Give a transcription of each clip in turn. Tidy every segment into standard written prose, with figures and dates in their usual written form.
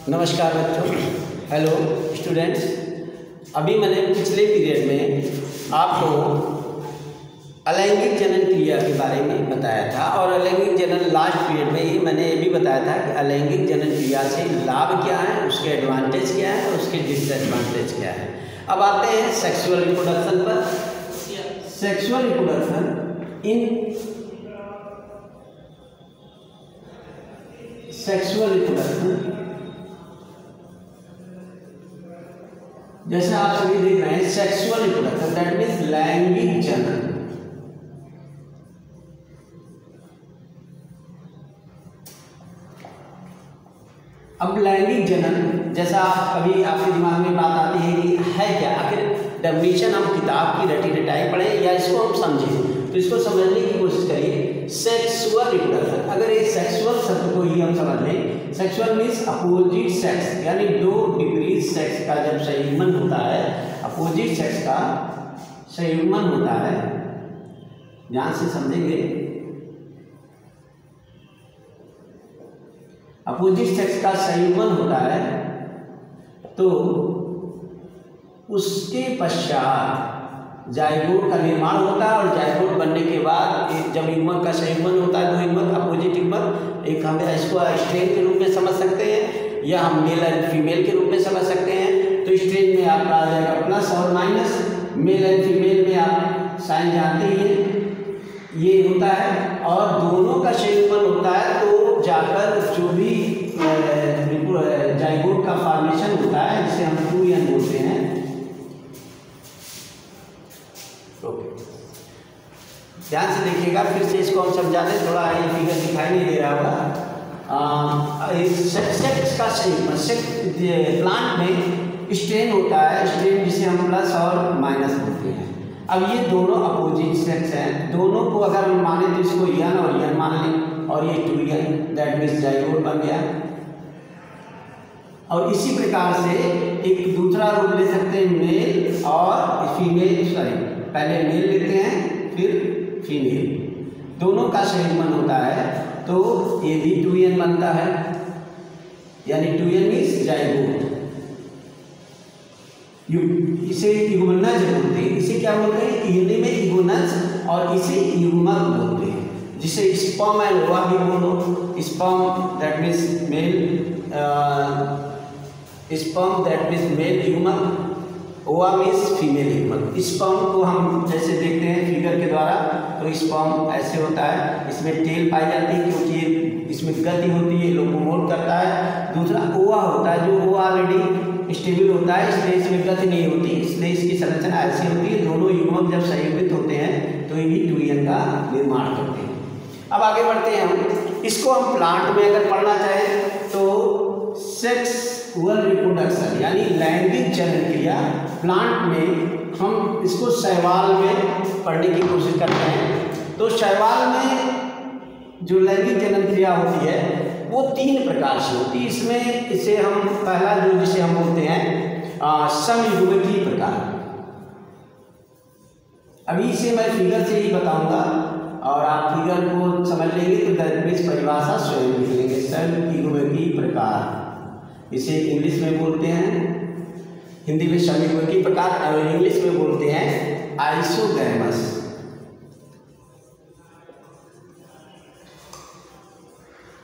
नमस्कार बच्चों, hello students. अभी मैंने पिछले पीरियड में आपको अलैंगिक जनन क्रिया के बारे में बताया था और अलैंगिक जनन लास्ट पीरियड में ही मैंने ये भी बताया था कि अलैंगिक जनन क्रिया से लाभ क्या है, उसके एडवांटेज क्या है और उसके डिसएडवांटेज क्या है। अब आते हैं सेक्सुअल रिप्रोडक्शन पर। Sexual reproduction in sexual reproduction, जैसे आप सभी देख रहे हैं सेक्सुअल रिप्रोडक्शन दैट मीन्स लैंगिक जनन। अब लैंगिक जनन जैसा कभी आपके दिमाग में बात आती है कि है क्या, आखिर डेफिनेशन हम किताब की रटी रटाई पढ़ें या इसको हम समझें, तो इसको समझने की कोशिश करिए। सेक्सुअल रिप्रोडक्शन, अगर ये सेक्सुअल शब्द को ही हम समझ लें, सेक्सुअल मीन्स अपोजिट सेक्स, यानी दो डिग्री सेक्स का जब संयुग्मन होता है, अपोजिट सेक्स का संयुग्मन होता है, ध्यान से समझेंगे, अपोजिट सेक्स का संयुग्मन होता है तो उसके पश्चात जाइगोट का निर्माण होता है और जाइगोट बनने के बाद जब युग्मक का संयुग्मन होता है, दो युग्मक अपोजिट युग्मक, एक हम इसको स्ट्रेन के रूप में समझ सकते हैं या हम मेल एंड फीमेल के रूप में समझ सकते हैं। तो स्ट्रेन में आपका आ जाएगा प्लस और माइनस, मेल एंड फीमेल में आप साइन जानते ही हैं ये होता है, और दोनों का संयुग्मन होता है तो जाकर जो भी जाइगोट का फॉर्मेशन होता है जिसे हम 2n बोलते हैं। ध्यान से देखिएगा, फिर से इसको हम समझा दें, थोड़ा ये फिगर दिखाई नहीं दे रहा होगा। सेक्स का संयुग्मन, प्लांट में स्ट्रेन होता है, स्ट्रेन जिसे हम प्लस और माइनस बोलते हैं। अब ये दोनों अपोजिट सेक्स हैं, दोनों को अगर हम माने तो इसको यन और यन मान लें और ये 2n दैट मीन्स जाइगोट बन गया। और इसी प्रकार से एक दूसरा रूप ले सकते हैं मेल और फीमेल, सॉरी पहले मेल लेते हैं फिर फीमेल, दोनों का संयुग्मन होता है तो ये भी 2n बनता है, यानी 2n मीन्स जाइगोट। इसे युग्मनज बोलते हैं, इसे क्या बोलते हैं, हिंदी में युग्मनज और इसे युग्मक बोलते हैं, जिसे स्पर्म एंड ओवा भी बोलो। Sperm that means male, sperm that means male युग्मक, ओवा मीन्स फीमेल युग्मक। स्पर्म को हम जैसे देखते हैं फिगर के द्वारा, तो स्पर्म ऐसे होता है, इसमें टेल पाई जाती है क्योंकि इसमें गति होती है, लोकोमोट करता है। दूसरा ओवा होता है, जो ओवा ऑलरेडी स्टेबल होता है, इसलिए इसमें गति नहीं होती, इसलिए इसकी संरचना ऐसी होती है। दोनों युग्मक जब संयुगित होते हैं तो ये भी 2n का निर्माण करते हैं। अब आगे बढ़ते हैं हम, इसको हम प्लांट में अगर पढ़ना चाहें तो सेक्सुअल रिप्रोडक्शन यानी लैंगिक जनन क्रिया प्लांट में हम इसको शैवाल में पढ़ने की कोशिश करते हैं। तो शैवाल में जो लैंगिक जनन क्रिया होती है वो 3 प्रकार से होती है। इसमें इसे हम पहला जो जिसे हम बोलते हैं समयुग्मकीय प्रकार। अभी इसे मैं फिगर से ही बताऊंगा और आप फिगर को समझ लेंगे तो दैट परिभाषा स्वयं लिख लेंगे। समयुग्मकीय प्रकार, इसे इंग्लिश में बोलते हैं, हिंदी में समयुग्मकीय प्रकार और इंग्लिश में बोलते हैं आइसोगैमस।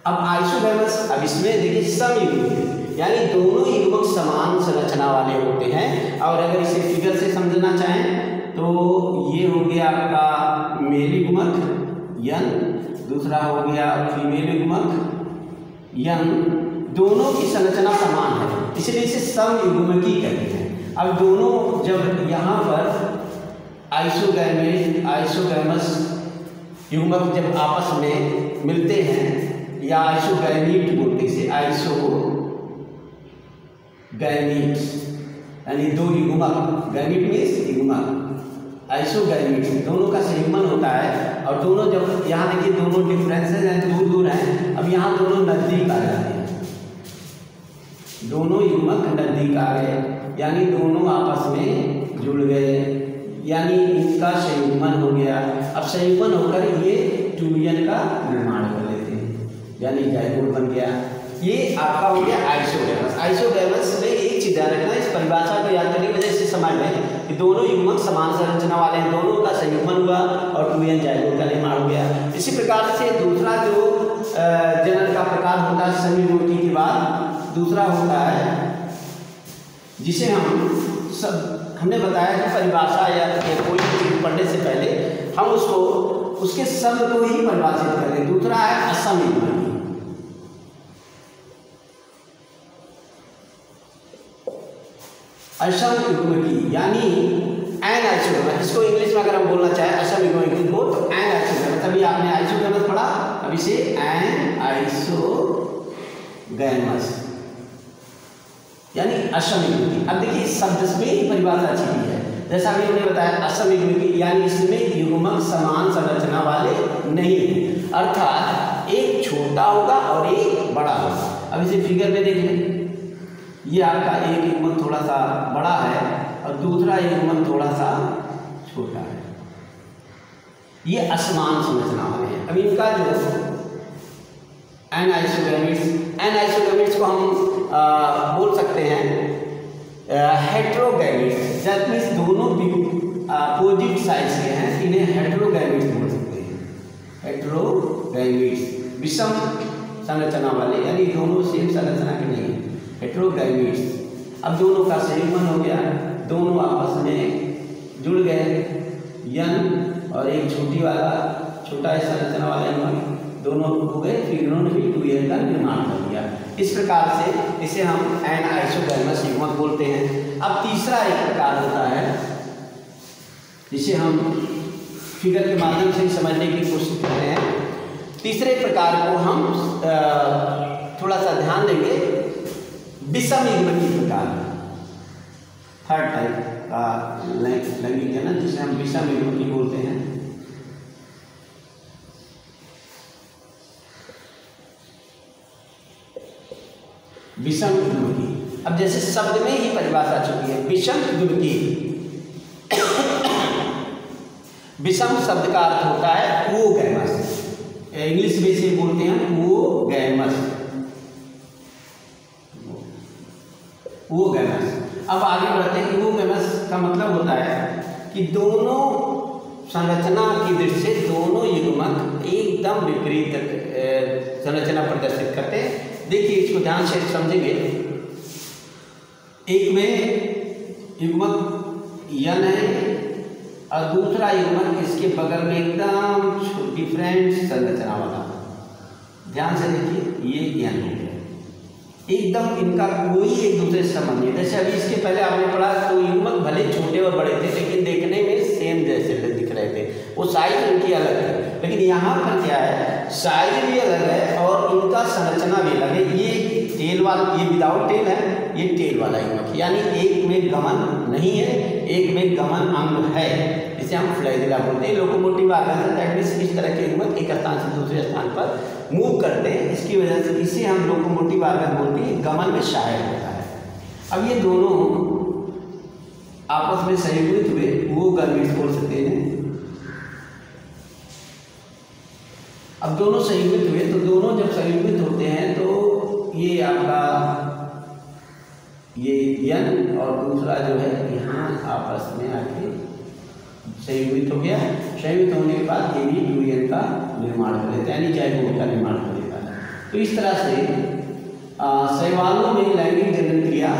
अब आइसोगैमस, अब इसमें देखिए समयुग्मकीय यानी दोनों युग्मक समान संरचना वाले होते हैं। और अगर इसे फिगर से समझना चाहें तो ये हो गया आपका मेल युग्मक यन, दूसरा हो गया फीमेल युग्मक यन, दोनों की संरचना समान है इसलिए इसे समयुग्मकीय कहते हैं। अब दोनों जब यहाँ पर आइसोगैमस युग्मक जब आपस में मिलते हैं या आइसोगैमीट बोलते हैं इसे, आइसोगैमीट यानी दो युग्मक, गैमीट मीन्स युग्मक, आइसोगैमीट दोनों का संयुग्मन होता है। और दोनों जब यहाँ देखिए दोनों डिफरेंसेस हैं, दूर दूर हैं, अब यहाँ दोनों नज़दीक आ जाते हैं, दोनों युग्मक नज़दीक आ गए यानी दोनों आपस में जुड़ गए, यानी इनका संयुग्मन हो गया। अब संयुग्मन होकर ये 2n का निर्माण कर लेते हैं, यानी जाइगोट बन गया। ये आपका हो गया आइसोगैमस। आइसोगैमस में एक चीज ध्यान रखना, इस परिभाषा को याद करने की वजह से समझ में कि दोनों युग्मक समान संरचना वाले हैं, दोनों का संयुग्मन हुआ और 2n जाइगोट का निर्माण हो गया। इसी प्रकार से दूसरा जो जनन का प्रकार होता है संयुग्मकी के बाद, दूसरा होता है जिसे हमने बताया कि परिभाषा या कोई चीज पढ़ने से पहले हम उसके शब्द को ही परिभाषित करें। दूसरा है असमयुग्मकी। असमयुग्मकी यानी एनाइसोगैमस, इसको इंग्लिश में अगर हम बोलना चाहें असमयुग्मकी को तो एनाइसोगैमस। अभी आपने आइसोगैमस पढ़ा, अभी से एनाइसोगैमस यानी असमयुग्मकी। अब देखिए इस शब्द में ही परिभाषा छिपी है, जैसा अभी हमने बताया असमयुग्मकी यानी इसमें युग्मक समान संरचना वाले नहीं, अर्थात एक छोटा होगा और एक बड़ा होगा। अब इसे फिगर में देख लें, ये आपका एक युग्मक थोड़ा सा बड़ा है और दूसरा युग्मक थोड़ा सा छोटा है, ये असमान संरचना वाले हैं। अब इनका जो एनाइसोगैमेट्स को हम बोल सकते हैं हेटेरोगैमेट्स, दैट मीन्स दोनों अपोजिट साइड्स के हैं, इन्हें हेटेरोगैमेट्स बोल सकते हैं। हेटेरोगैमेट्स विषम संरचना वाले यानी दोनों सेम संरचना के नहीं है, हेटेरोगैमेट्स। अब दोनों का संयुग्मन हो गया, दोनों आपस में जुड़ गए, यन और एक छोटा संरचना वाला युग्मक दोनों हो गए, फिर इन्होंने भी 2n का निर्माण कर दिया। इस प्रकार से इसे हम एनाइसोगैमस युग्मक बोलते हैं। अब तीसरा एक प्रकार होता है जिसे हम फिगर के माध्यम से समझने की कोशिश करते हैं। तीसरे प्रकार को हम थोड़ा सा ध्यान देंगे, विषम युग्मकी प्रकार, थर्ड टाइप का लैंगिक है ना, जिसे हम विषम युग्मकी बोलते हैं। विषम युग्मकी, अब जैसे शब्द में ही परिभाषा छुपी है विषम युग्मकी। विषम शब्द का अर्थ होता है ओगैमस, इंग्लिश में इसे बोलते हैं ओगैमस। ओगैमस, अब आगे बढ़ते हैं। ओगैमस का मतलब होता है कि दोनों संरचना की दृष्टि से दोनों युग्मक एकदम विपरीत संरचना प्रदर्शित करते हैं। देखिए इसको ध्यान से समझेंगे, एक में युग्मक यन है और दूसरा युग्मक इसके बगल में एकदम डिफरेंट संरचना वाला। ध्यान से देखिए, ये यन हो गया, एकदम इनका कोई एक दूसरे से संबंध नहीं। जैसे अभी इसके पहले आपने पढ़ा तो युग्मक भले छोटे और बड़े थे लेकिन देखने में सेम जैसे दिख रहे थे, वो साइज उनकी अलग है। लेकिन यहाँ पर क्या है, साइज भी अलग है और इनका संरचना भी अलग है। ये टेल वाला, ये विदाउट टेल है, ये टेल वाला युग्मक, यानी एक में गमन नहीं है, एक में गमन अंग है, इसे हम फ्लैजिला बोलते हैं। लोकोमोटिव ऑर्गन, दैट मींस इस तरह के युग्मक एक स्थान से दूसरे स्थान पर मूव करते हैं, इसकी वजह से इसे हम लोकोमोटिव ऑर्गन बोलते हैं, गमन में सहायक होता है। अब ये दोनों आपस में संयुग्मित हुए, वो गैमेट्स बोल सकते हैं। अब दोनों संयुग्मित हुए, तो दोनों जब संयुग्मित होते हैं तो ये आपका ये यन और दूसरा जो है यहाँ आपस में आके संयुग्मित हो गया। संयुग्मित होने के बाद ये भी 2n का निर्माण कर लेता है, यानी जाइगोट का निर्माण कर लेता है। तो इस तरह से शैवालों में लैंगिक जनन क्रिया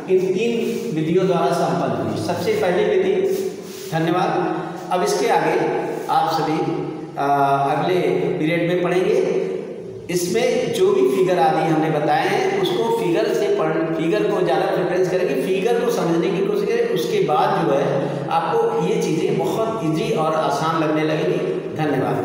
इन 3 विधियों द्वारा संपन्न हुई। सबसे पहली विधि, धन्यवाद। अब इसके आगे आप सभी अगले पीरियड में पढ़ेंगे। इसमें जो भी फिगर आदि हमने बताए हैं उसको फिगर को ज़्यादा प्रेफरेंस करेंगे, फिगर को समझने की कोशिश करें। उसके बाद जो है आपको ये चीज़ें बहुत ईजी और आसान लगने लगेगी। धन्यवाद।